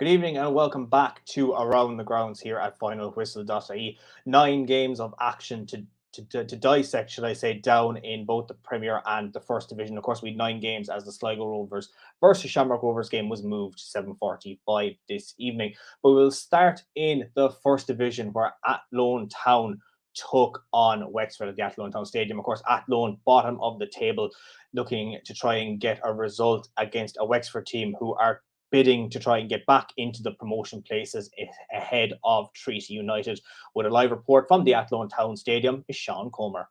Good evening and welcome back to Around the Grounds here at Finalwhistle.ie. 9 games of action to dissect, should I say, down in both the Premier and the First Division. Of course, we had 9 games as the Sligo Rovers versus Shamrock Rovers game was moved to 7:45 this evening. But we'll start in the First Division where Athlone Town took on Wexford at the Athlone Town Stadium. Of course, Athlone, bottom of the table, looking to try and get a result against a Wexford team who are bidding to try and get back into the promotion places ahead of Treaty United. With a live report from the Athlone Town Stadium is Sean Comer.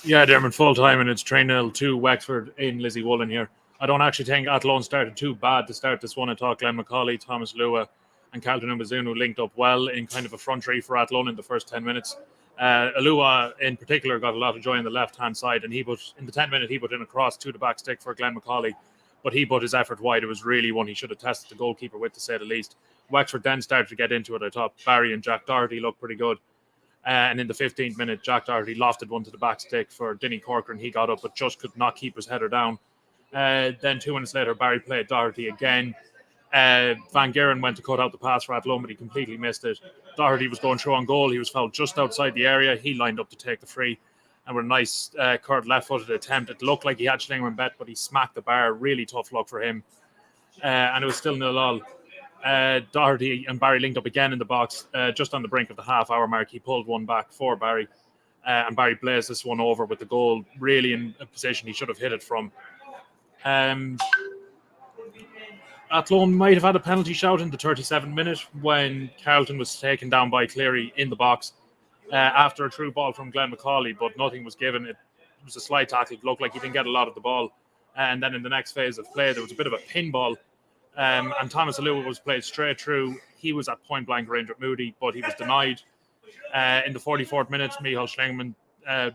Yeah, Dermot, full time, and it's 3-0 to Wexford in Lizzie Woolen here. I don't actually think Athlone started too bad to start this one. I thought Glenn McCauley, Thomas Lua, and Calvin Mbazunu linked up well in kind of a front three for Athlone in the first 10 minutes. Alua in particular got a lot of joy on the left-hand side, and in the 10th minute he put in a cross to the back stick for Glenn McCauley. But he put his effort wide. It was really one he should have tested the goalkeeper with, to say the least. Wexford then started to get into it. I thought Barry and Jack Doherty looked pretty good. And in the 15th minute, Jack Doherty lofted one to the back stick for Dinny Corcoran. He got up, but just could not keep his header down. Then 2 minutes later, Barry played Doherty again. Van Geren went to cut out the pass for Athlone, but he completely missed it. Doherty was going through on goal. He was fouled just outside the area. He lined up to take the free. And with a nice curved left-footed attempt, it looked like he had Schlingerman bet, but he smacked the bar. Really tough luck for him. And it was still 0-0. Doherty and Barry linked up again in the box, just on the brink of the half-hour mark. He pulled one back for Barry, and Barry blazed this one over with the goal, really in a position he should have hit it from. Athlone might have had a penalty shout in the 37th minute when Carlton was taken down by Cleary in the box. After a through ball from Glenn McCauley, but nothing was given. It was a slide tackle. It looked like he didn't get a lot of the ball. And then in the next phase of play, there was a bit of a pinball. And Thomas Alua was played straight through. He was at point blank range with Moody, but he was denied. In the 44th minute, Michael Schlingerman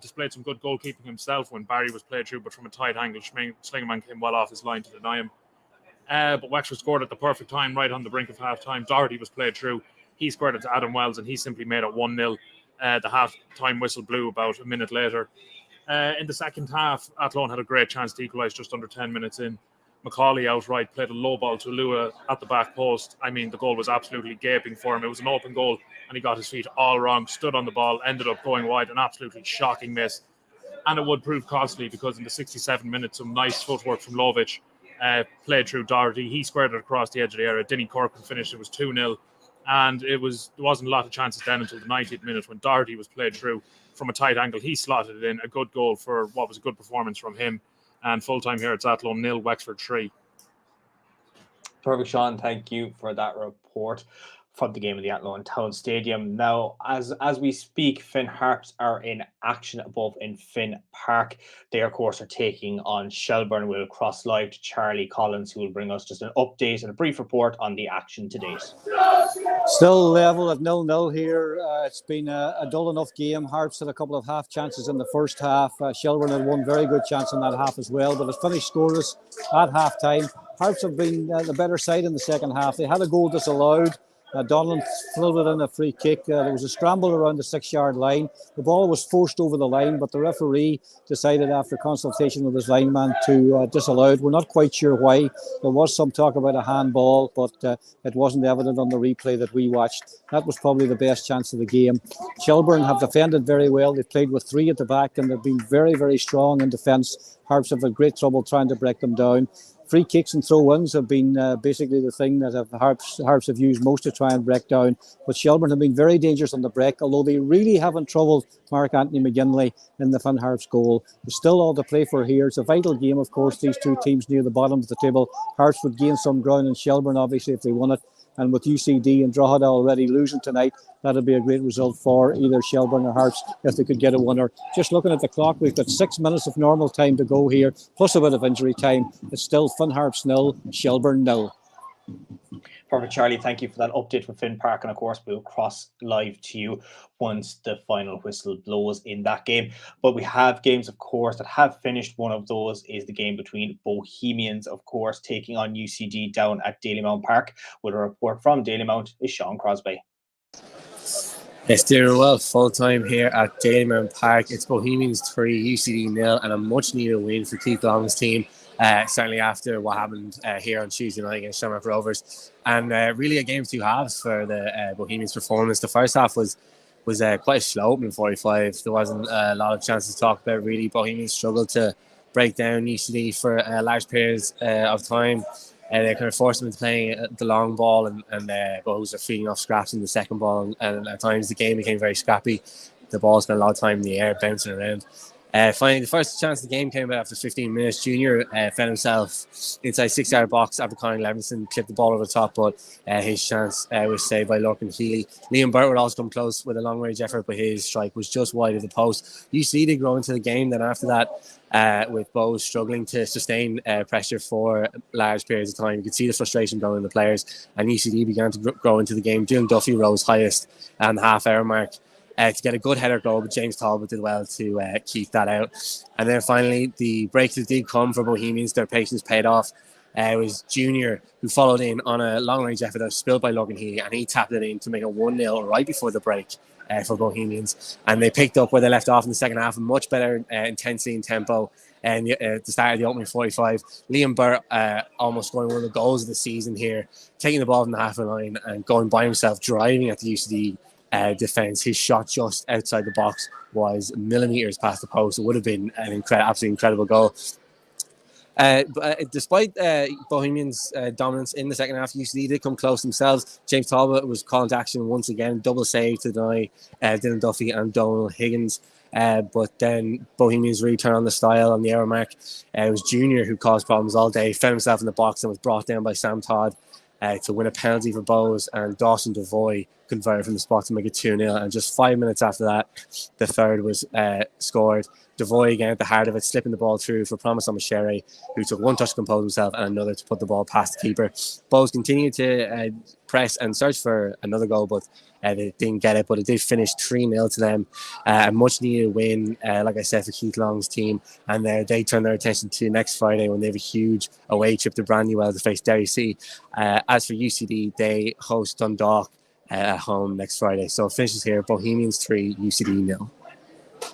displayed some good goalkeeping himself when Barry was played through, but from a tight angle, Schlingerman came well off his line to deny him. But Wexford scored at the perfect time, right on the brink of half-time. Doherty was played through. He squared it to Adam Wells, and he simply made it 1-0. The half-time whistle blew about a minute later. In the second half, Athlone had a great chance to equalise just under 10 minutes in. McCauley outright played a low ball to Lua at the back post. I mean, the goal was absolutely gaping for him. It was an open goal, and he got his feet all wrong, stood on the ball, ended up going wide, an absolutely shocking miss. And it would prove costly because in the 67 minutes, some nice footwork from Lovic played through Doherty. He squared it across the edge of the area. Dinny Corcoran finished. It was 2-0. And there wasn't a lot of chances then until the 90th minute when Doherty was played through from a tight angle. He slotted it in, a good goal for what was a good performance from him. And full time here, it's Athlone 0, Wexford 3. Perfect, Sean. Thank you for that report from the game of the Athlone Town Stadium. Now, as we speak, Finn Harps are in action above in Finn Park. They, of course, are taking on Shelbourne. We'll cross live to Charlie Collins, who will bring us just an update and a brief report on the action to date. Still level at 0-0 here. It's been a dull enough game. Harps had a couple of half chances in the first half. Shelbourne had one very good chance in that half as well, but it's finished scoreless at half time. Harps have been the better side in the second half. They had a goal disallowed. Donlan floated in a free kick. There was a scramble around the 6-yard line. The ball was forced over the line, but the referee decided after consultation with his lineman to disallow it. We're not quite sure why. There was some talk about a handball, but it wasn't evident on the replay that we watched. That was probably the best chance of the game. Shelbourne have defended very well. They've played with 3 at the back, and they've been very, very strong in defence. Harps have had great trouble trying to break them down. Free kicks and throw-ins have been basically the thing that Harps have used most to try and break down. But Shelbourne have been very dangerous on the break, although they really haven't troubled Mark Anthony McGinley in the Finn Harps goal. There's still all to play for here. It's a vital game, of course. These two teams near the bottom of the table. Harps would gain some ground in Shelbourne, obviously, if they won it. And with UCD and Drogheda already losing tonight, that'll be a great result for either Shelbourne or Harps if they could get a winner. Just looking at the clock, we've got 6 minutes of normal time to go here, plus a bit of injury time. It's still Finn Harps 0, Shelbourne 0. Perfect, Charlie. Thank you for that update from Finn Park. And of course, we'll cross live to you once the final whistle blows in that game. But we have games, of course, that have finished. One of those is the game between Bohemians, of course, taking on UCD down at Dalymount Park. With a report from Dalymount is Sean Crosbie. Yes, doing well, full time here at Dalymount Park. It's Bohemians 3, UCD 0, and a much needed win for Keith Long's team. certainly after what happened here on Tuesday night against Shamrock Rovers. And really a game of two halves for the Bohemians' performance. The first half was quite a slow opening 45. There wasn't a lot of chances to talk about, really. Bohemians struggled to break down UCD for large periods of time. They kind of forced them into playing the long ball, and Bohs are feeding off scraps in the second ball. And at times the game became very scrappy. The ball spent a lot of time in the air, bouncing around. Finally, the first chance of the game came about after 15 minutes. Junior found himself inside 6-yard box after Conor Levinson clipped the ball over the top, but his chance was saved by Lorcan Healy. Liam Burt would also come close with a long-range effort, but his strike was just wide of the post. UCD did grow into the game then after that, with Bohs struggling to sustain pressure for large periods of time. You could see the frustration growing in the players, and UCD began to grow into the game. Dylan Duffy rose highest and the half-hour mark to get a good header goal, but James Talbot did well to keep that out. And then finally, the breakthrough did come for Bohemians. Their patience paid off. It was Junior who followed in on a long-range effort that was spilled by Logan Healy, and he tapped it in to make it 1-0 right before the break for Bohemians. And they picked up where they left off in the second half, much better intensity and tempo. And at the start of the opening 45, Liam Burt almost scoring one of the goals of the season here, taking the ball from the halfway line and going by himself, driving at the UCD defence. His shot just outside the box was millimetres past the post. It would have been an absolutely incredible goal. But despite Bohemians' dominance in the second half, UCD did come close themselves. James Talbot was called to action once again, double save to deny Dylan Duffy and Donal Higgins. But then Bohemians really turned on the style on the hour mark. It was Junior who caused problems all day, found himself in the box and was brought down by Sam Todd to win a penalty for Bohs, and Dawson Devoy converted from the spot to make it 2-0. And just 5 minutes after that, the third was scored. Devoy again at the heart of it, slipping the ball through for Promise on Machere, who took one touch to compose himself and another to put the ball past the keeper. Bohs continued to press and search for another goal, but they didn't get it. But it did finish 3-0 to them. A much needed win, like I said, for Keith Long's team. And they turn their attention to next Friday when they have a huge away trip to Brandywell to face Derry City. As for UCD, they host Dundalk at home next Friday. So it finishes here: Bohemians 3, UCD 0.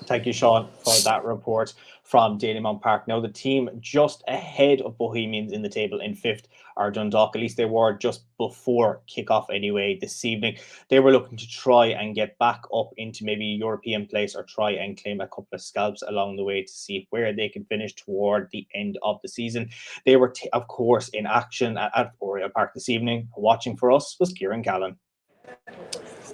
Thank you, Sean, for that report from Dalymount Park. Now, the team just ahead of Bohemians in the table in fifth are Dundalk. At least they were just before kickoff anyway this evening. They were looking to try and get back up into maybe European place or try and claim a couple of scalps along the way to see where they can finish toward the end of the season. They were, of course, in action at Oriel Park this evening. Watching for us was Ciaran Callan.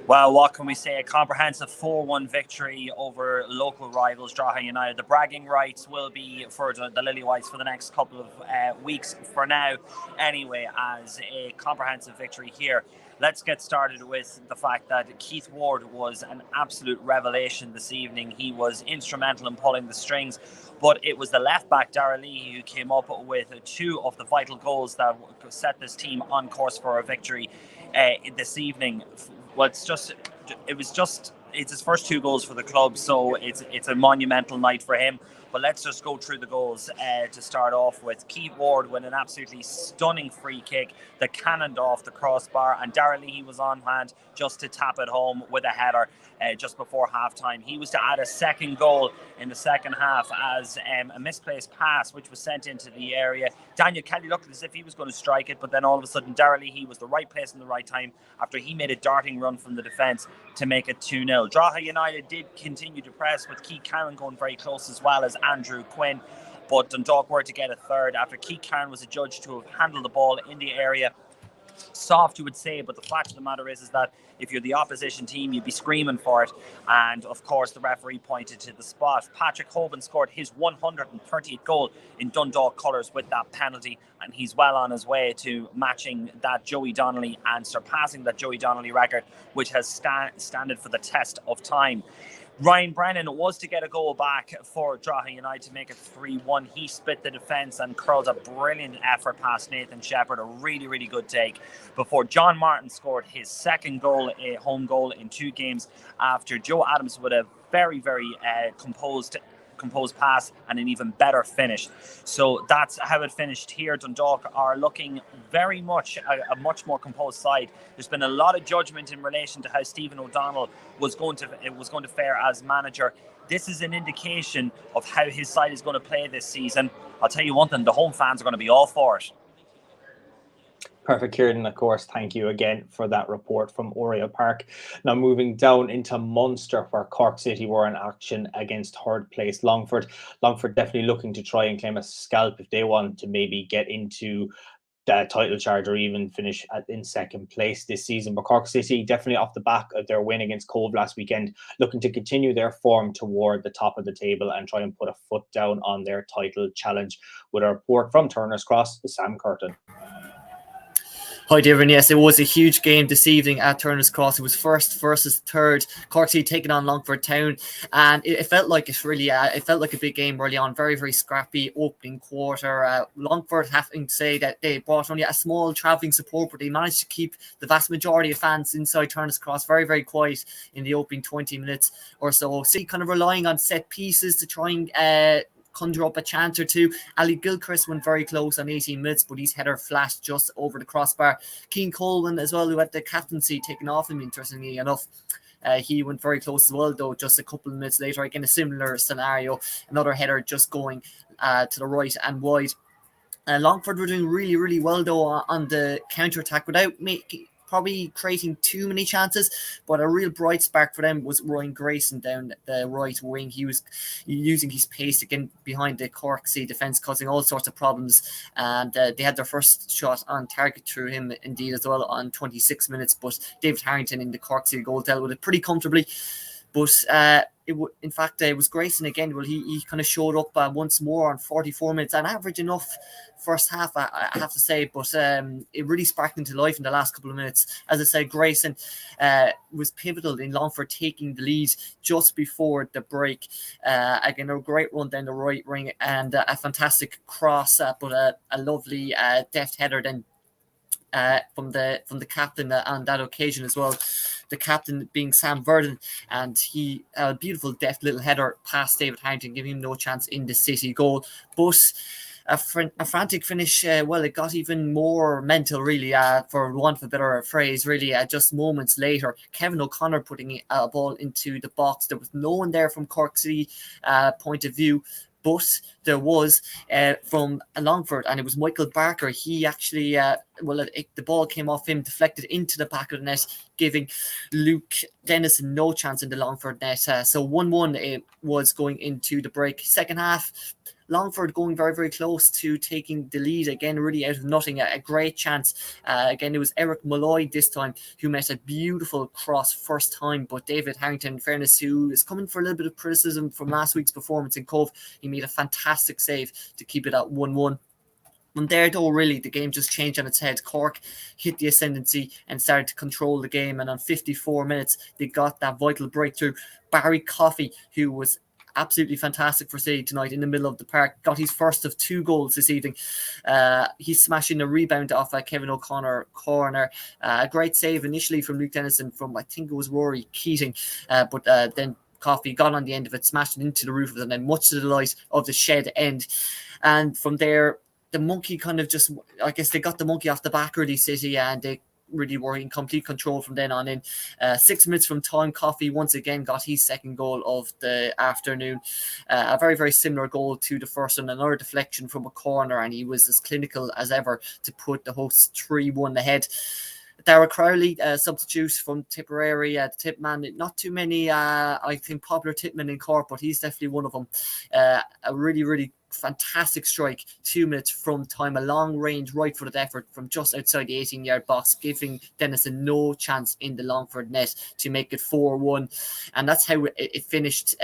Well, what can we say? A comprehensive 4-1 victory over local rivals Drogheda United. The bragging rights will be for the Lilywhites for the next couple of weeks for now anyway, as a comprehensive victory here. Let's get started with the fact that Keith Ward was an absolute revelation this evening. He was instrumental in pulling the strings, but it was the left-back, Dara Leahy, who came up with two of the vital goals that set this team on course for a victory this evening. Well, it's his first two goals for the club, so it's a monumental night for him. But let's just go through the goals to start off with. Keith Ward with an absolutely stunning free kick that cannoned off the crossbar, and Dara Leahy was on hand just to tap it home with a header just before half-time. He was to add a second goal in the second half as a misplaced pass which was sent into the area. Daniel Kelly looked as if he was going to strike it, but then all of a sudden Dara Leahy was the right place in the right time after he made a darting run from the defence to make it 2-0. Drogheda United did continue to press, with Keith Callan going very close as well as Andrew Quinn, but Dundalk were to get a third after Keith Callan was adjudged to have handled the ball in the area. Soft, you would say, but the fact of the matter is that if you're the opposition team, you'd be screaming for it. And of course, the referee pointed to the spot. Patrick Hoban scored his 130th goal in Dundalk colours with that penalty, and he's well on his way to matching that Joey Donnelly and surpassing that Joey Donnelly record, which has standed for the test of time. Ryan Brennan was to get a goal back for Drogheda United to make it 3-1. He split the defence and curled a brilliant effort past Nathan Shepherd, a really, really good take, before John Martin scored his second goal, a home goal in 2 games, after Joe Adams with a very, very composed composed pass and an even better finish. So that's how it finished here. Dundalk are looking very much a much more composed side. There's been a lot of judgment in relation to how Stephen O'Donnell was going to fare as manager. This is an indication of how his side is going to play this season. I'll tell you one thing, the home fans are going to be all for it. Perfect, Kieran. Of course, thank you again for that report from Oriel Park. Now moving down into Munster, where Cork City were in action against third place Longford. Longford definitely looking to try and claim a scalp if they want to maybe get into the title charge or even finish in second place this season. But Cork City definitely off the back of their win against Cove last weekend, looking to continue their form toward the top of the table and try and put a foot down on their title challenge. With a report from Turner's Cross, Sam Curtin. Hi, Devon. Yes, it was a huge game this evening at Turner's Cross. It was first versus third. Cork City taking on Longford Town, and it felt like it felt like a big game early on. Very, very scrappy opening quarter. Longford having to say that they brought only a small travelling support, but they managed to keep the vast majority of fans inside Turner's Cross very, very quiet in the opening 20 minutes or so. City kind of relying on set pieces to try and conjure up a chance or two. Ali Gilchrist went very close on 18 minutes, but his header flashed just over the crossbar. Keane Coleman as well, who had the captaincy taken off him, interestingly enough. He went very close as well, though, just a couple of minutes later. Again, a similar scenario. Another header just going to the right and wide. Longford were doing really, really well, though, on the counter-attack without probably creating too many chances, but a real bright spark for them was Ryan Grayson down the right wing. He was using his pace again behind the Cork City defence, causing all sorts of problems, and they had their first shot on target through him indeed as well on 26 minutes, but David Harrington in the Cork City goal dealt with it pretty comfortably. But in fact, it was Grayson again. Well, he kind of showed up once more on 44 minutes, an average enough first half, I have to say. But it really sparked into life in the last couple of minutes. As I said, Grayson was pivotal in Longford taking the lead just before the break. Again, a great run down the right wing and a fantastic cross, but a lovely deft header then from the captain on that occasion as well. The captain being Sam Verdon, and he a beautiful deft little header past David Harrington, giving him no chance in the City goal. But a frantic finish, it got even more mental, really, for want of a better phrase, really, just moments later. Kevin O'Connor putting a ball into the box. There was no one there from Cork City point of view, but there was from Longford, and it was Michael Barker. He actually, the ball came off him, deflected into the back of the net, giving Luke Dennison no chance in the Longford net. So 1-1 it was going into the break. Second half, Longford going very, very close to taking the lead again, really out of nothing. A great chance. Again, it was Eric Malloy this time who met a beautiful cross first time, but David Harrington, in fairness, who is coming for a little bit of criticism from last week's performance in Cove, he made a fantastic save to keep it at 1-1. From there, though, really, the game just changed on its head. Cork hit the ascendancy and started to control the game, and on 54 minutes, they got that vital breakthrough. Barry Coffey, who was absolutely fantastic for City tonight in the middle of the park, got his first of 2 goals this evening. He's smashing a rebound off a Kevin O'Connor corner. A great save initially from Luke Dennison from, I think it was Rory Keating, but then Coffey got on the end of it, smashed it into the roof of it, and then much to the delight of the shed end. And from there, the monkey kind of just, I guess they got the monkey off the back early, City, and they really were in complete control from then on in. 6 minutes from time, Coffey once again got his second goal of the afternoon. A very, very similar goal to the first one, another deflection from a corner, and he was as clinical as ever to put the hosts 3-1 ahead. Dara Crowley, substitute from Tipperary, the tip man. Not too many, I think, popular tipmen in Cork, but he's definitely one of them. A really, really fantastic strike 2 minutes from time, a long range right footed effort from just outside the 18-yard box, giving Dennison no chance in the Longford net to make it 4-1, and that's how it finished.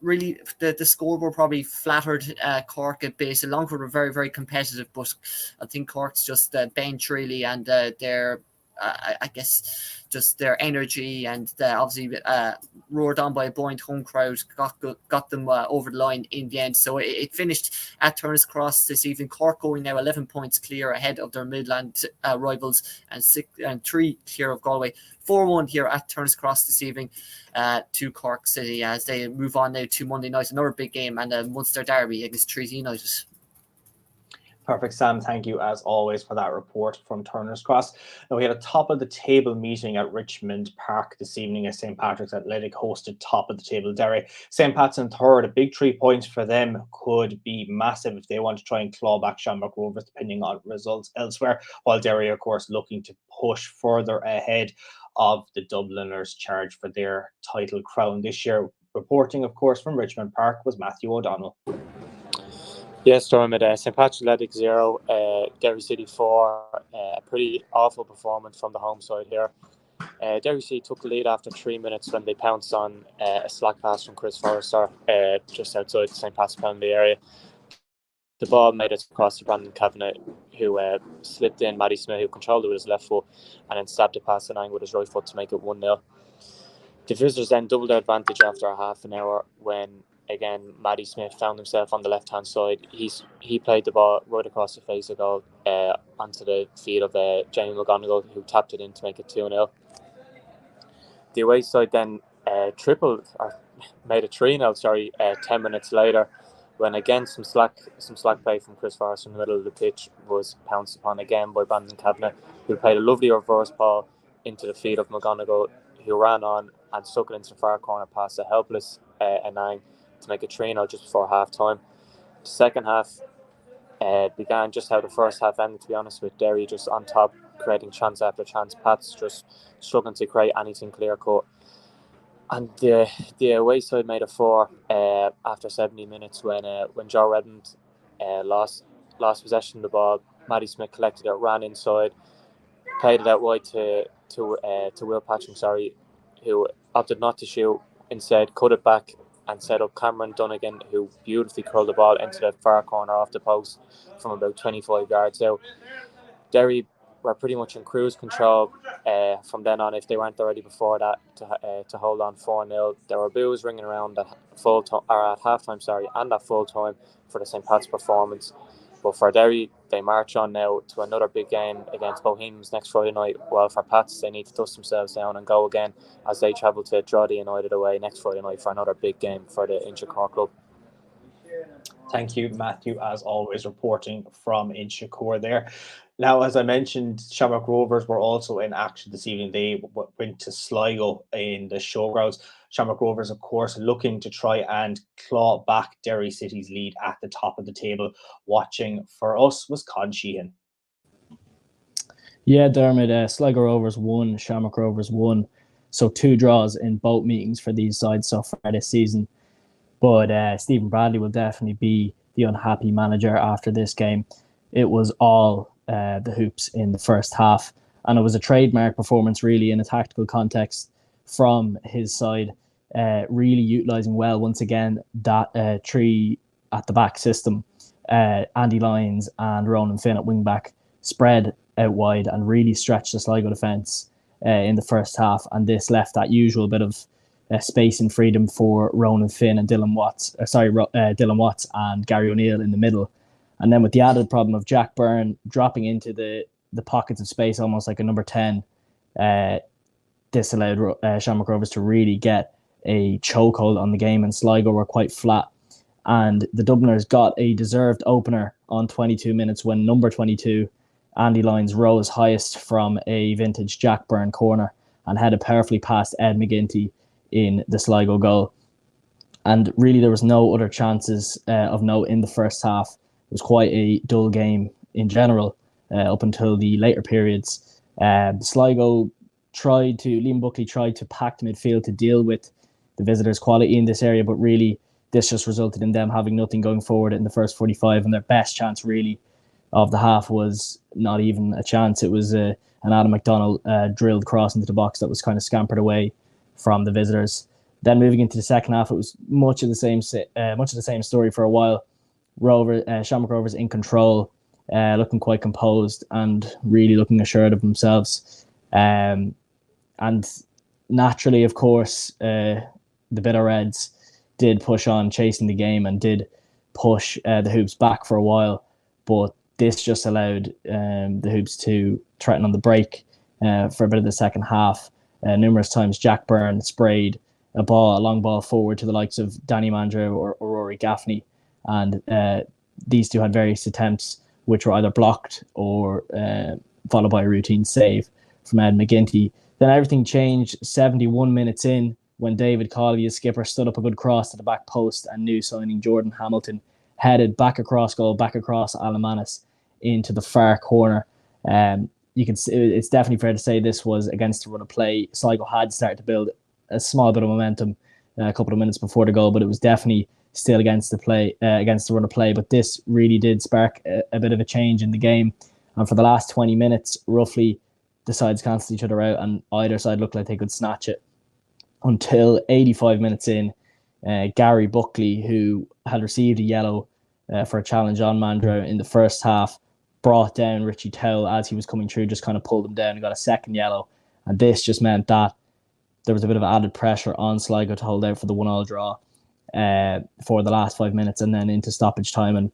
Really, the scoreboard probably flattered Cork a bit. Longford were very, very competitive, but I think Cork's just bench really, and their I guess just their energy and obviously roared on by a buoyant home crowd got them over the line in the end. So it finished at Turner's Cross this evening. Cork going now 11 points clear ahead of their Midland rivals and 3 clear of Galway. 4-1 here at Turner's Cross this evening to Cork City as they move on now to Monday night, another big game, and a Munster derby against Treaty United. Perfect, Sam. Thank you, as always, for that report from Turner's Cross. Now, we had a top-of-the-table meeting at Richmond Park this evening as St. Patrick's Athletic hosted top-of-the-table Derry. St. Pat's in third. A big 3 points for them could be massive if they want to try and claw back Shamrock Rovers, depending on results elsewhere, while Derry, of course, looking to push further ahead of the Dubliners charged for their title crown this year. Reporting, of course, from Richmond Park was Matthew O'Donnell. Yes, Diarmuid, St. Patrick's Athletic 0, Derry City 4. A pretty awful performance from the home side here. Derry City took the lead after 3 minutes when they pounced on a slack pass from Chris Forrester just outside the St. Patrick's penalty area. The ball made it across to Brandon Kavanagh, who slipped in Matty Smith, who controlled it with his left foot, and then stabbed it past the line with his right foot to make it 1-0. The visitors then doubled their advantage after a half an hour when, again, Matty Smith found himself on the left-hand side. He played the ball right across the face of goal onto the feet of Jamie McGonigal, who tapped it in to make it 2-0. The away side then made it 3-0, 10 minutes later, when again some slack play from Chris Forrester in the middle of the pitch was pounced upon again by Brandon Kavanagh, who played a lovely reverse ball into the feet of McGonigal, who ran on and stuck it into the far corner past a helpless Anang to make it 3-0 just before half time. The second half began just how the first half ended, to be honest, with Derry just on top, creating chance after chance. Pats just struggling to create anything clear cut. And the away side made a 4 after 70 minutes when Joe Redmond lost possession of the ball. Matty Smith collected it, ran inside, played it out wide to Will Patching, who opted not to shoot, instead cut it back and set up Cameron Dunnigan, who beautifully curled the ball into the far corner off the post from about 25 yards out. Derry were pretty much in cruise control from then on, if they weren't already before that, to hold on 4-0. There were boos ringing around at halftime, and at full time for the St. Pat's performance. But for Derry, they march on now to another big game against Bohemians next Friday night, while for Pats, they need to dust themselves down and go again as they travel to Drogheda United away next Friday night for another big game for the Incha Cork club. Thank you, Matthew, as always, reporting from Inchicore there. Now, as I mentioned, Shamrock Rovers were also in action this evening. They went to Sligo in the showgrounds. Shamrock Rovers, of course, looking to try and claw back Derry City's lead at the top of the table. Watching for us was Con Sheehan. Yeah, Diarmuid, Sligo Rovers won, Shamrock Rovers won. So 2 draws in both meetings for these sides so far this season. But Stephen Bradley will definitely be the unhappy manager after this game. It was all the hoops in the first half, and it was a trademark performance really in a tactical context from his side, really utilising well once again that 3 at the back system. Andy Lyons and Ronan Finn at wing back spread out wide and really stretched the Sligo defence in the first half, and this left that usual bit of space and freedom for Ronan Finn and Dylan Watts and Gary O'Neill in the middle. And then with the added problem of Jack Byrne dropping into the pockets of space almost like a number 10, this allowed Shamrock Rovers to really get a chokehold on the game, and Sligo were quite flat. And the Dubliners got a deserved opener on 22 minutes when number 22, Andy Lyons, rose highest from a vintage Jack Byrne corner and headed powerfully past Ed McGinty in the Sligo goal. And really there was no other chances of note in the first half. It was quite a dull game in general up until the later periods. Sligo Liam Buckley tried to pack the midfield to deal with the visitors' quality in this area, but really this just resulted in them having nothing going forward in the first 45, and their best chance really of the half was not even a chance. It was an Adam McDonald drilled cross into the box that was kind of scampered away from the visitors. Then moving into the second half, it was much of the same story for a while. Shamrock Rovers in control, looking quite composed and really looking assured of themselves. And naturally, of course, the Bitter Reds did push on, chasing the game, and did push the Hoops back for a while. But this just allowed the Hoops to threaten on the break for a bit of the second half. Numerous times, Jack Byrne sprayed a long ball forward to the likes of Danny Mandrow or Rory Gaffney, and these two had various attempts which were either blocked or followed by a routine save from Ed McGinty. Then everything changed 71 minutes in when David Colby, as skipper, stood up a good cross to the back post, and new signing Jordan Hamilton headed back across goal, back across Alamanis into the far corner. You can see, it's definitely fair to say this was against the run of play. Sligo had started to build a small bit of momentum a couple of minutes before the goal, but it was definitely still against the run of play. But this really did spark a bit of a change in the game. And for the last 20 minutes, roughly, the sides cancelled each other out, and either side looked like they could snatch it until 85 minutes in. Gary Buckley, who had received a yellow for a challenge on Mandrow in the first half, brought down Richie Towell as he was coming through, just kind of pulled him down and got a second yellow. And this just meant that there was a bit of added pressure on Sligo to hold out for the 1-1 draw for the last 5 minutes, and then into stoppage time. And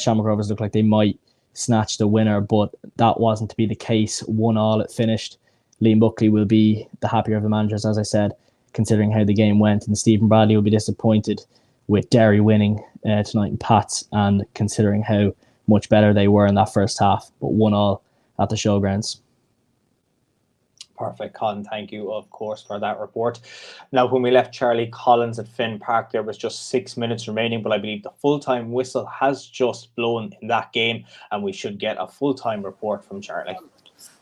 Shamrock Rovers looked like they might snatch the winner, but that wasn't to be the case. 1-1 it finished. Liam Buckley will be the happier of the managers, as I said, considering how the game went, and Stephen Bradley will be disappointed with Derry winning tonight in Pats, and considering how much better they were in that first half. But 1-1 at the showgrounds. Perfect, Colin. Thank you, of course, for that report. Now, when we left Charlie Collins at Finn Park, there was just 6 minutes remaining, but I believe the full-time whistle has just blown in that game, and we should get a full-time report from Charlie.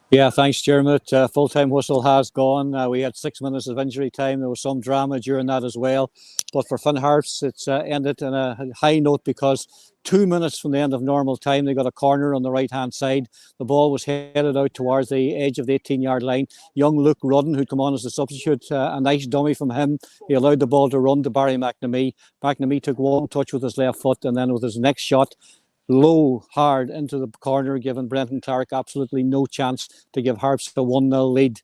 Yeah, thanks, Diarmuid. Full-time whistle has gone. We had 6 minutes of injury time. There was some drama during that as well. But for Finn Harps, it's ended on a high note, because 2 minutes from the end of normal time, they got a corner on the right-hand side. The ball was headed out towards the edge of the 18-yard line. Young Luke Rudden, who'd come on as a substitute, a nice dummy from him. He allowed the ball to run to Barry McNamee. McNamee took one touch with his left foot, and then with his next shot, low, hard into the corner, giving Brenton Clark absolutely no chance to give Harps a 1-0 lead.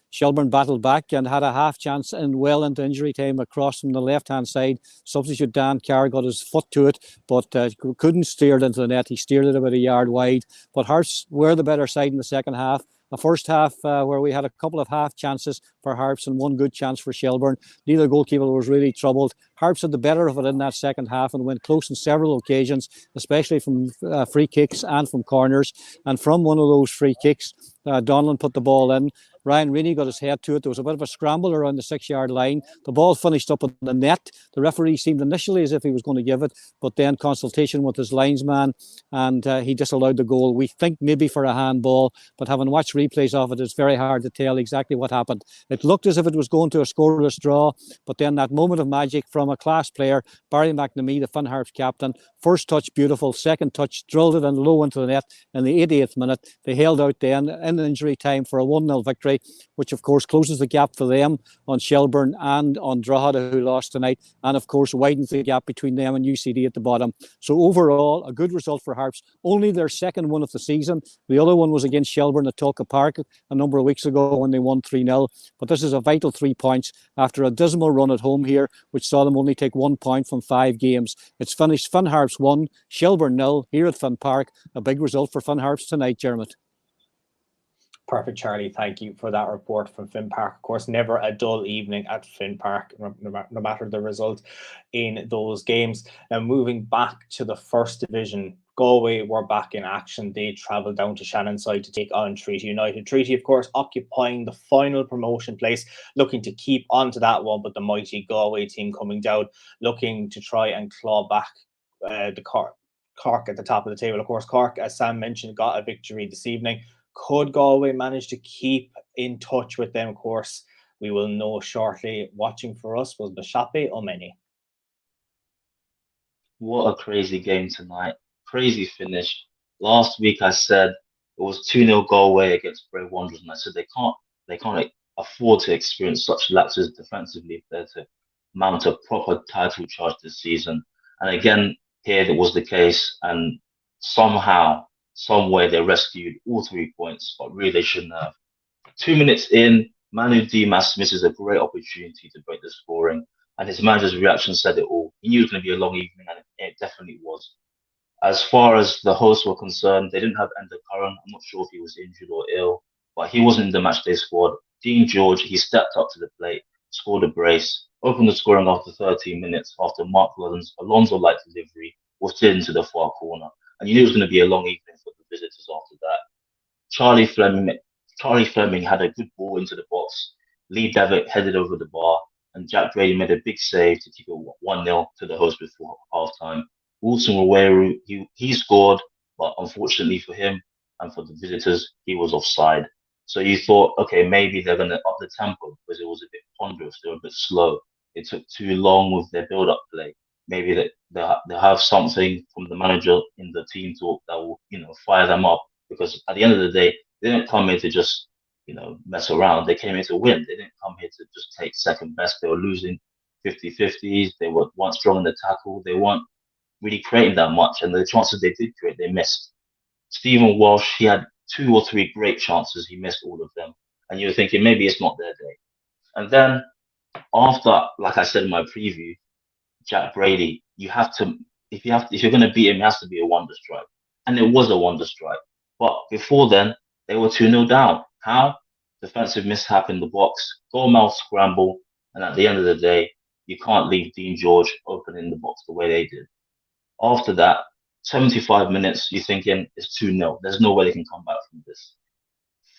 Shelburne battled back and had a half chance and well into injury time across from the left-hand side. Substitute Dan Carr got his foot to it, but couldn't steer it into the net. He steered it about a yard wide. But Harps were the better side in the second half. A first half where we had a couple of half chances for Harps and one good chance for Shelburne. Neither goalkeeper was really troubled. Harps had the better of it in that second half and went close on several occasions, especially from free kicks and from corners. And from one of those free kicks, Donlan put the ball in. Ryan Rainey got his head to it. There was a bit of a scramble around the 6-yard line. The ball finished up in the net. The referee seemed initially as if he was going to give it, but then consultation with his linesman, and he disallowed the goal. We think maybe for a handball, but having watched replays of it, it's very hard to tell exactly what happened. It looked as if it was going to a scoreless draw, but then that moment of magic from a class player, Barry McNamee, the Finn Harps captain, first touch beautiful, second touch drilled it in low into the net in the 88th minute. They held out then in injury time for a 1-0 victory, which of course closes the gap for them on Shelburne and on Drogheda, who lost tonight, and of course widens the gap between them and UCD at the bottom. So overall, a good result for Harps. Only their second one of the season. The other one was against Shelburne at Tulka Park a number of weeks ago when they won 3-0. But this is a vital 3 points after a dismal run at home here, which saw them only take 1 point from 5 games. It's finished Finn Harps 1, Shelburne 0 here at Finn Park. A big result for Finn Harps tonight, Diarmuid. Perfect, Charlie. Thank you for that report from Finn Park. Of course, never a dull evening at Finn Park, no matter the result in those games. Now, moving back to the First Division, Galway were back in action. They travelled down to Shannonside to take on Treaty United. Treaty, of course, occupying the final promotion place, looking to keep on to that one, but the mighty Galway team coming down, looking to try and claw back the Cork at the top of the table. Of course, Cork, as Sam mentioned, got a victory this evening. Could Galway manage to keep in touch with them? Of course, we will know shortly. Watching for us was Bashape Omeni. What a crazy game tonight. Crazy finish. Last week I said it was 2-0 Galway against Bray Wanderers, and I said they can't afford to experience such lapses defensively if they're to mount a proper title charge this season. And again, here that was the case, and somehow, some way they rescued all 3 points, but really they shouldn't have. 2 minutes in, Manu Dimas misses a great opportunity to break the scoring, and his manager's reaction said it all. He knew it was going to be a long evening, and it definitely was. As far as the hosts were concerned, they didn't have Ender Curran. I'm not sure if he was injured or ill, but he wasn't in the matchday squad. Dean George, he stepped up to the plate, scored a brace, opened the scoring after 13 minutes after Mark Lawrence Alonso-like delivery was slid into the far corner. And you knew it was going to be a long evening for the visitors after that. Charlie Fleming had a good ball into the box. Lee Devitt headed over the bar, and Jack Brady made a big save to keep it 1-0 to the host before halftime. Wilson Waweru, he scored, but unfortunately for him and for the visitors, he was offside. So you thought, okay, maybe they're going to up the tempo because it was a bit ponderous. They were a bit slow. It took too long with their build-up play. Maybe they'll have something from the manager in the team talk that will, fire them up. Because at the end of the day, they didn't come here to just, mess around. They came here to win. They didn't come here to just take second best. They were losing 50-50s. They weren't strong in the tackle. They weren't really creating that much. And the chances they did create, they missed. Stephen Walsh, he had 2 or 3 great chances. He missed all of them. And you're thinking maybe it's not their day. And then after, like I said in my preview, Jack Brady, if you're going to beat him, it has to be a wonder strike. And it was a wonder strike. But before then, they were 2-0 down. How? Defensive mishap in the box, goal-mouth scramble, and at the end of the day, you can't leave Dean George open in the box the way they did. After that, 75 minutes, you're thinking it's 2-0. There's no way they can come back from this.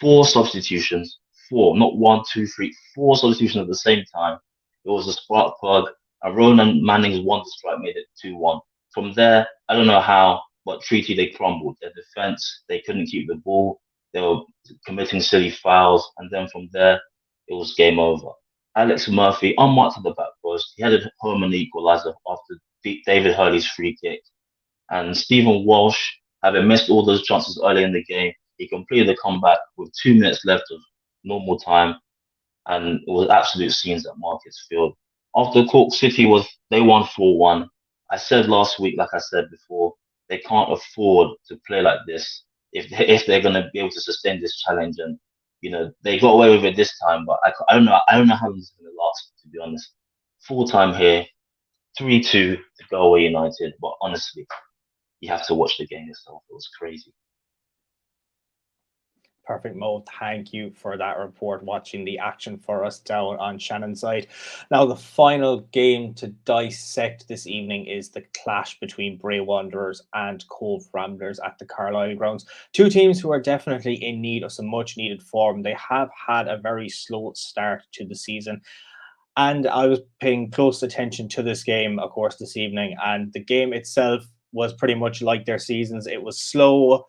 4 substitutions, 4, not 1, 2, 3, 4 substitutions at the same time. It was a spark plug, and Ronan Manning's wonder strike made it 2-1. From there, I don't know how, but Treaty, they crumbled. Their defense, they couldn't keep the ball. They were committing silly fouls, and then from there, it was game over. Alex Murphy, unmarked at the back post, he headed home an equaliser after David Hurley's free kick. And Stephen Walsh, having missed all those chances early in the game, he completed the comeback with 2 minutes left of normal time, and it was absolute scenes at Markets Field. After Cork City they won 4-1. I said last week, like I said before, they can't afford to play like this if they're going to be able to sustain this challenge. And they got away with it this time, but I don't know how long it's going to last, to be honest. Full time here, 3-2 to Galway United, but honestly, you have to watch the game yourself. It was crazy. Perfect, Mo. Thank you for that report, watching the action for us down on Shannon's side. Now, the final game to dissect this evening is the clash between Bray Wanderers and Cove Ramblers at the Carlisle grounds. 2 teams who are definitely in need of some much-needed form. They have had a very slow start to the season. And I was paying close attention to this game, of course, this evening. And the game itself was pretty much like their seasons. It was slow,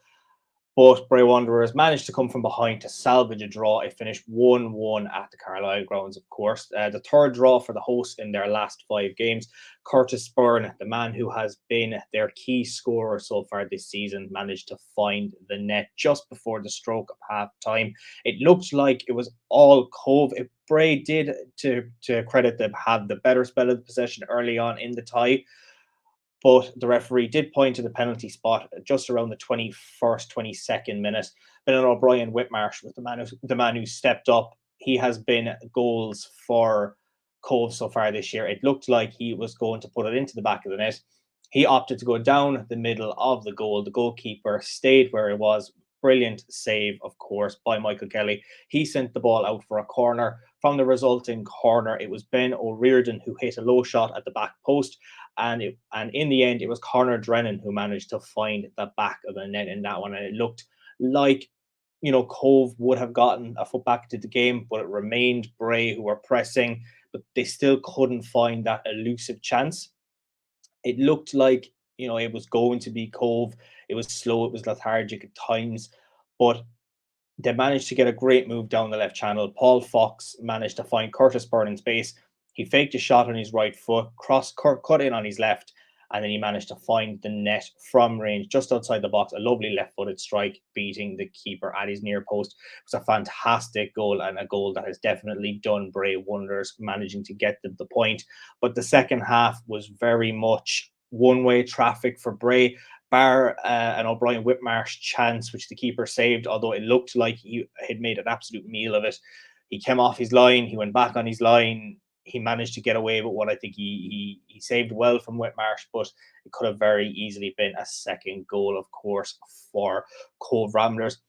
but Bray Wanderers managed to come from behind to salvage a draw. It finished 1-1 at the Carlisle grounds, of course. The third draw for the hosts in their last 5 games. Curtis Byrne, the man who has been their key scorer so far this season, managed to find the net just before the stroke of half-time. It looked like it was all Cove. Bray did, to credit them, have the better spell of the possession early on in the tie. But the referee did point to the penalty spot just around the 21st, 22nd minute. Brennan O'Brien Whitmarsh was the man who stepped up. He has been goals for Cove so far this year. It looked like he was going to put it into the back of the net. He opted to go down the middle of the goal. The goalkeeper stayed where it was. Brilliant save, of course, by Michael Kelly. He sent the ball out for a corner. From the resulting corner, it was Ben O'Riordan who hit a low shot at the back post. And in the end, it was Conor Drennan who managed to find the back of the net in that one. And it looked like, Cove would have gotten a foot back to the game, but it remained Bray who were pressing, but they still couldn't find that elusive chance. It looked like, it was going to be Cove. It was slow, it was lethargic at times, but they managed to get a great move down the left channel. Paul Fox managed to find Curtis Byrne in space. He faked a shot on his right foot, cut in on his left, and then he managed to find the net from range just outside the box. A lovely left-footed strike, beating the keeper at his near post. It was a fantastic goal, and a goal that has definitely done Bray wonders, managing to get them the point. But the second half was very much one-way traffic for Bray. bar an O'Brien Whitmarsh chance, which the keeper saved, although it looked like he had made an absolute meal of it. He came off his line, he went back on his line, he managed to get away with what I think he saved well from Whitmarsh, but it could have very easily been a second goal, of course, for Cove Ramblers.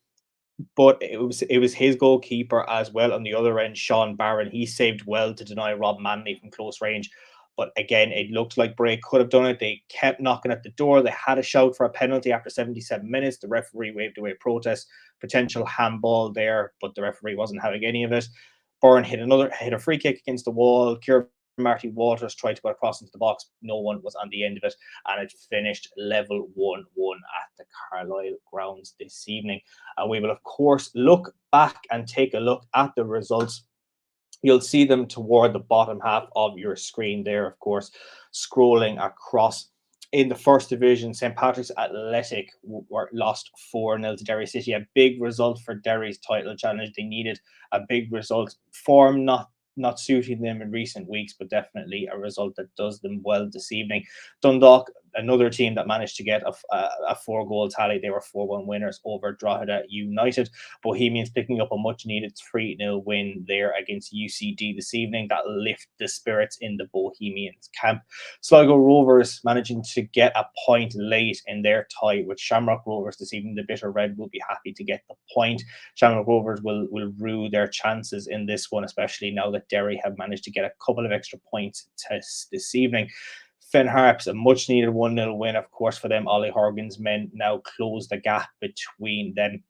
But it was his goalkeeper as well on the other end, Sean Barron. He saved well to deny Rob Manley from close range. But again, it looked like Bray could have done it. They kept knocking at the door. They had a shout for a penalty after 77 minutes. The referee waved away a protest, potential handball there, but the referee wasn't having any of it. Byrne hit a free kick against the wall. Kieran Marty Walters tried to go across into the box. No one was on the end of it, and it finished level 1-1 at the Carlisle grounds this evening. And we will, of course, look back and take a look at the results. You'll see them toward the bottom half of your screen there, of course, scrolling across. In the first division, St. Patrick's Athletic lost 4-0 to Derry City. A big result for Derry's title challenge. They needed a big result. Form not suiting them in recent weeks, but definitely a result that does them well this evening. Dundalk, another team that managed to get a 4-goal tally. They were 4-1 winners over Drogheda United. Bohemians picking up a much-needed 3-0 win there against UCD this evening. That lift the spirits in the Bohemians camp. Sligo Rovers managing to get a point late in their tie with Shamrock Rovers this evening. The Bitter Red will be happy to get the point. Shamrock Rovers will rue their chances in this one, especially now that Derry have managed to get a couple of extra points this evening. Finn Harps, a much needed 1-0 win, of course, for them. Ollie Horgan's men now close the gap between them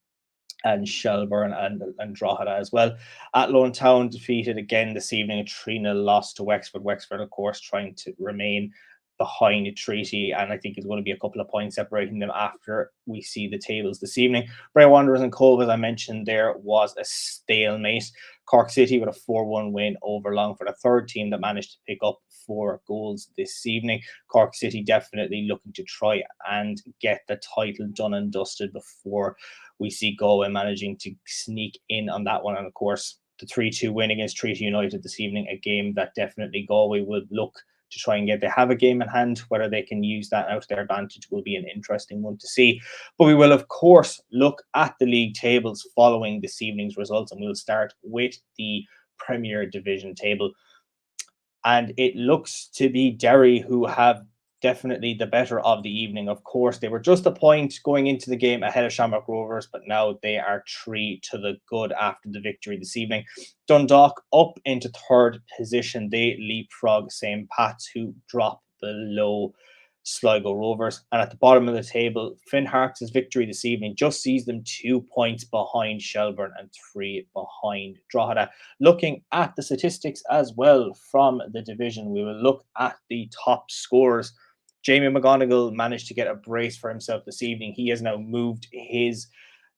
and Shelburne and Drogheda as well. Athlone Town defeated again this evening, a 3-0 loss to Wexford. Wexford, of course, trying to remain behind the treaty, and I think it's going to be a couple of points separating them after we see the tables this evening. Bray Wanderers and Cove, as I mentioned, there was a stalemate. Cork City with a 4-1 win over Longford, a third team that managed to pick up 4 goals this evening. Cork City definitely looking to try and get the title done and dusted before we see Galway managing to sneak in on that one. And of course, the 3-2 win against Treaty United this evening, a game that definitely Galway will look to try and get. They have a game in hand. Whether they can use that out to their advantage will be an interesting one to see. But we will, of course, look at the league tables following this evening's results, and we'll start with the Premier Division table. And it looks to be Derry who have definitely the better of the evening. Of course, they were just a point going into the game ahead of Shamrock Rovers, but now they are 3 to the good after the victory this evening. Dundalk up into third position. They leapfrog St. Pat's, who drop below Sligo Rovers. And at the bottom of the table, Finn Harps' victory this evening just sees them 2 points behind Shelburne and 3 behind Drogheda. Looking at the statistics as well from the division, we will look at the top scorers. Jamie McGonigal managed to get a brace for himself this evening. He has now moved his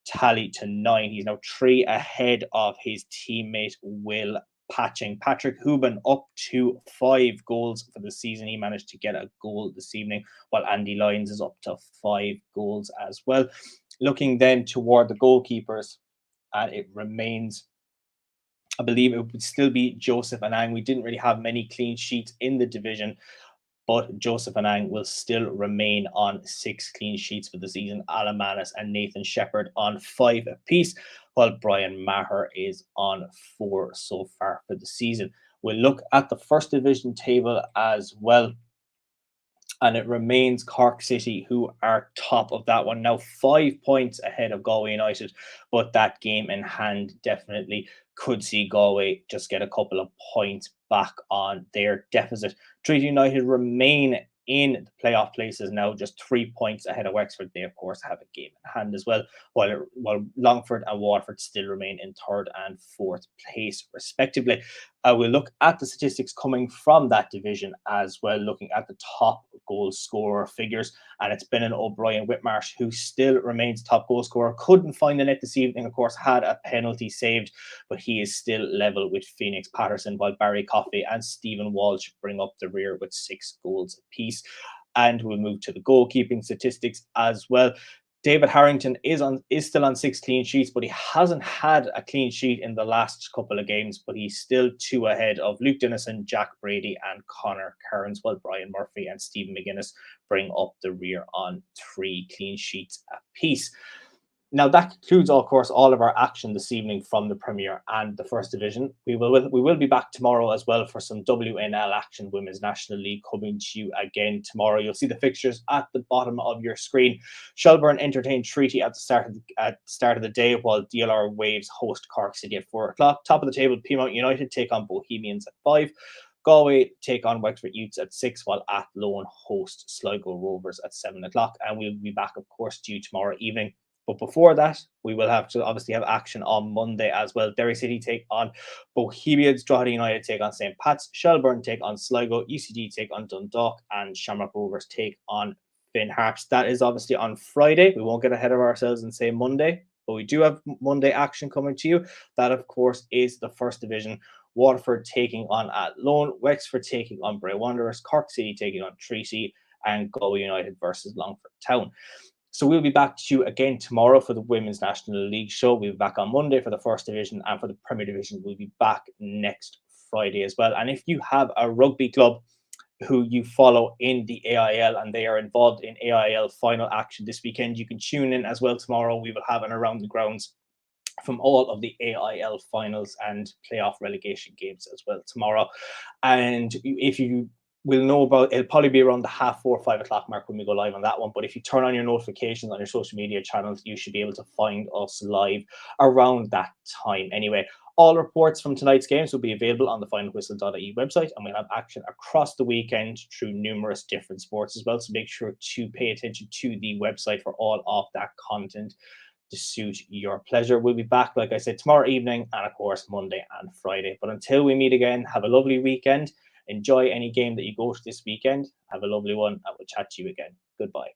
tally to 9. He's now 3 ahead of his teammate Will Patching. Patrick Hubin up to 5 goals for the season. He managed to get a goal this evening, while Andy Lyons is up to 5 goals as well. Looking then toward the goalkeepers, and it remains, I believe it would still be Joseph Anang. We didn't really have many clean sheets in the division, but Joseph Anang will still remain on 6 clean sheets for the season. Alan Manis and Nathan Shepherd on 5 apiece, while Brian Maher is on 4 so far for the season. We'll look at the first division table as well, and it remains Cork City who are top of that one, now 5 points ahead of Galway United, but that game in hand definitely could see Galway just get a couple of points back on their deficit. Treaty United remain in the playoff places now, just 3 points ahead of Wexford. They, of course, have a game in hand as well, while Longford and Waterford still remain in 3rd and 4th place, respectively. We'll look at the statistics coming from that division as well, looking at the top goal scorer figures. And it's been an O'Brien Whitmarsh who still remains top goal scorer. Couldn't find the net this evening, of course, had a penalty saved, but he is still level with Phoenix Patterson, while Barry Coffey and Stephen Walsh bring up the rear with 6 goals apiece. And we'll move to the goalkeeping statistics as well. David Harrington is still on 6 clean sheets, but he hasn't had a clean sheet in the last couple of games, but he's still 2 ahead of Luke Dennison, Jack Brady, and Connor Kearns, while Brian Murphy and Stephen McGuinness bring up the rear on 3 clean sheets apiece. Now that concludes, of course, all of our action this evening from the Premier and the First Division. We will be back tomorrow as well for some WNL action, Women's National League, coming to you again tomorrow. You'll see the fixtures at the bottom of your screen. Shelbourne entertain Treaty at the start of the day, while DLR Waves host Cork City at 4 o'clock. Top of the table, Peamount United take on Bohemians at 5. Galway take on Wexford Utes at 6, while Athlone host Sligo Rovers at 7 o'clock. And we'll be back, of course, to you tomorrow evening. But before that, we will have to obviously have action on Monday as well. Derry City take on Bohemians, Drogheda United take on St. Pat's, Shelbourne take on Sligo, UCD take on Dundalk, and Shamrock Rovers take on Finn Harps. That is obviously on Friday. We won't get ahead of ourselves and say Monday, but we do have Monday action coming to you. That, of course, is the First Division. Waterford taking on Athlone, Wexford taking on Bray Wanderers, Cork City taking on Treaty, and Galway United versus Longford Town. So we'll be back to you again tomorrow for the Women's National League show. We'll be back on Monday for the First Division, and for the Premier Division, we'll be back next Friday as well. And if you have a rugby club who you follow in the AIL and they are involved in AIL final action this weekend, you can tune in as well tomorrow. We will have an Around the Grounds from all of the AIL finals and playoff relegation games as well tomorrow. And if you will know about, it'll probably be around the 4:30, 5 o'clock mark when we go live on that one. But if you turn on your notifications on your social media channels, you should be able to find us live around that time. Anyway, all reports from tonight's games will be available on the Finalwhistle.ie website, and we'll have action across the weekend through numerous different sports as well. So make sure to pay attention to the website for all of that content to suit your pleasure. We'll be back, like I said, tomorrow evening, and of course Monday and Friday. But until we meet again, have a lovely weekend. Enjoy any game that you go to this weekend. Have a lovely one. I will chat to you again. Goodbye.